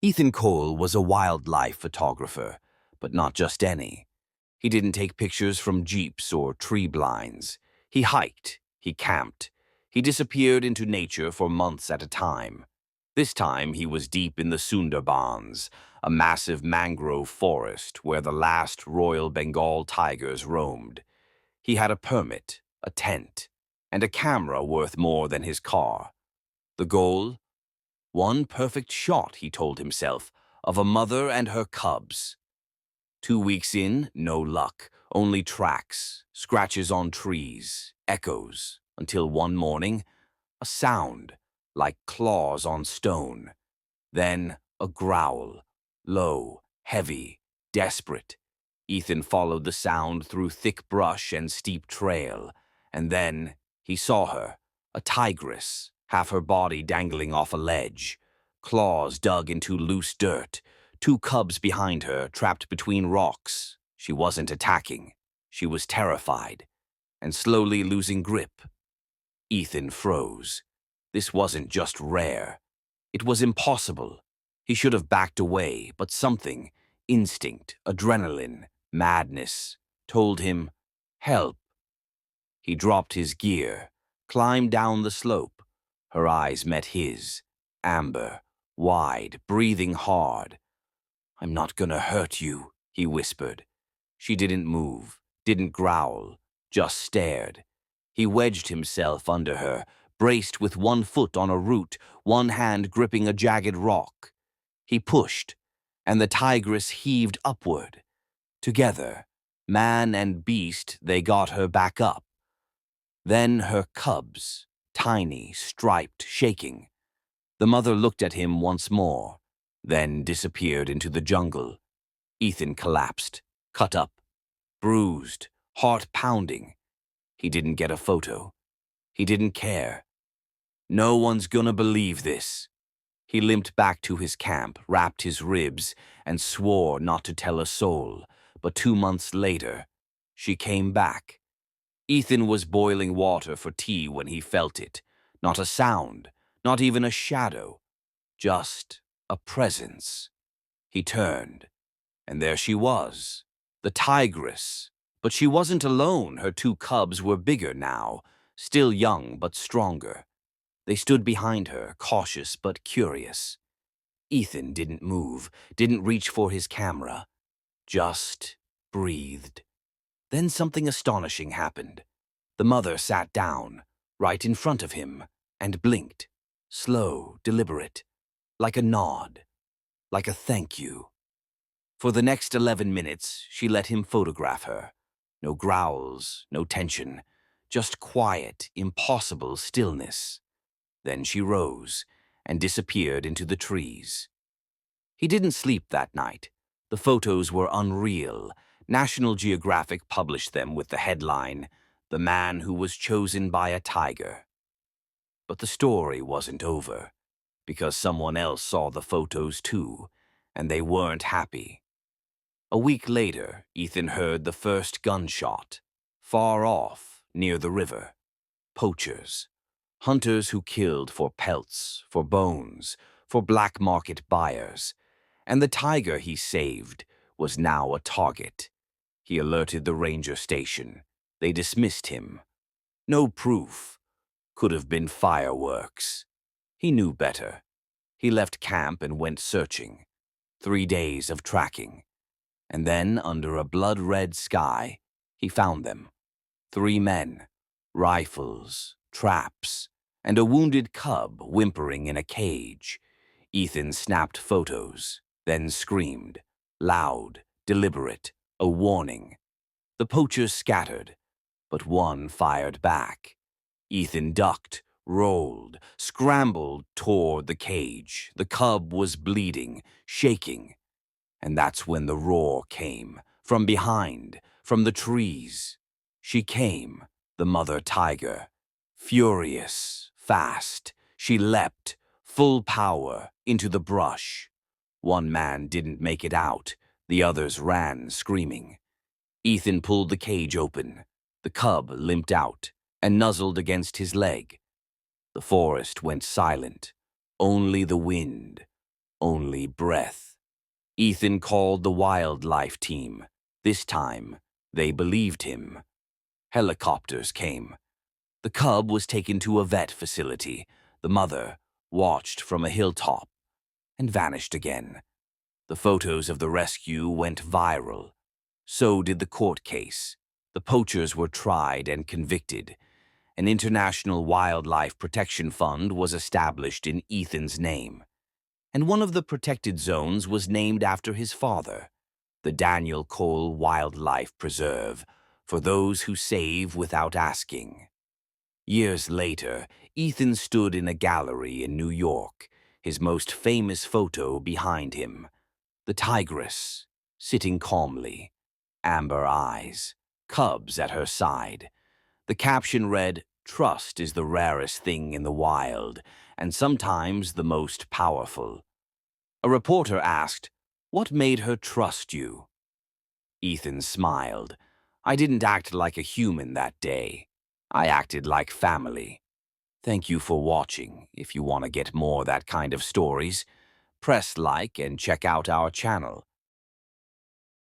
Ethan Cole was a wildlife photographer, but not just any. He didn't take pictures from jeeps or tree blinds. He hiked, he camped, he disappeared into nature for months at a time. This time he was deep in the Sundarbans, a massive mangrove forest where the last Royal Bengal tigers roamed. He had a permit, a tent, and a camera worth more than his car. The goal? One perfect shot, he told himself, of a mother and her cubs. 2 weeks in, no luck, only tracks, scratches on trees, echoes, until one morning, a sound, like claws on stone. Then a growl, low, heavy, desperate. Ethan followed the sound through thick brush and steep trail, and then he saw her, a tigress, half her body dangling off a ledge, claws dug into loose dirt, two cubs behind her trapped between rocks. She wasn't attacking. She was terrified, and slowly losing grip. Ethan froze. This wasn't just rare. It was impossible. He should have backed away, but something, instinct, adrenaline, madness, told him, help. He dropped his gear, climbed down the slope. Her eyes met his, amber, wide, breathing hard. I'm not gonna hurt you, he whispered. She didn't move, didn't growl, just stared. He wedged himself under her, braced with one foot on a root, one hand gripping a jagged rock. He pushed, and the tigress heaved upward. Together, man and beast, they got her back up. Then her cubs, tiny, striped, shaking. The mother looked at him once more, then disappeared into the jungle. Ethan collapsed, cut up, bruised, heart pounding. He didn't get a photo. He didn't care. No one's gonna believe this. He limped back to his camp, wrapped his ribs, and swore not to tell a soul. But 2 months later, she came back. Ethan was boiling water for tea when he felt it. Not a sound, not even a shadow, just a presence. He turned, and there she was, the tigress. But she wasn't alone. Her two cubs were bigger now, still young but stronger. They stood behind her, cautious but curious. Ethan didn't move, didn't reach for his camera, just breathed. Then something astonishing happened. The mother sat down, right in front of him, and blinked, slow, deliberate, like a nod, like a thank you. For the next 11 minutes, she let him photograph her. No growls, no tension, just quiet, impossible stillness. Then she rose and disappeared into the trees. He didn't sleep that night. The photos were unreal. National Geographic published them with the headline, "The Man Who Was Chosen by a Tiger." But the story wasn't over, because someone else saw the photos too, and they weren't happy. A week later, Ethan heard the first gunshot, far off, near the river. Poachers. Hunters who killed for pelts, for bones, for black market buyers. And the tiger he saved was now a target. He alerted the ranger station. They dismissed him. No proof. Could have been fireworks. He knew better. He left camp and went searching. 3 days of tracking. And then, under a blood-red sky, he found them. 3 men, rifles, traps, and a wounded cub whimpering in a cage. Ethan snapped photos, then screamed, loud, deliberate, a warning. The poachers scattered, but one fired back. Ethan ducked, rolled, scrambled toward the cage. The cub was bleeding, shaking. And that's when the roar came, from behind, from the trees. She came, the mother tiger. Furious, fast, she leapt, full power, into the brush. One man didn't make it out. The others ran, screaming. Ethan pulled the cage open. The cub limped out and nuzzled against his leg. The forest went silent. Only the wind. only breath. Ethan called the wildlife team. This time, they believed him. Helicopters came. The cub was taken to a vet facility. The mother watched from a hilltop and vanished again. The photos of the rescue went viral. So did the court case. The poachers were tried and convicted. An international wildlife protection fund was established in Ethan's name. And one of the protected zones was named after his father, the Daniel Cole Wildlife Preserve, for those who save without asking. Years later, Ethan stood in a gallery in New York, his most famous photo behind him. The tigress, sitting calmly, amber eyes, cubs at her side. The caption read, "Trust is the rarest thing in the wild, and sometimes the most powerful." A reporter asked, "What made her trust you?" Ethan smiled. "I didn't act like a human that day. I acted like family." Thank you for watching. If you want to get more that kind of stories, press like and check out our channel.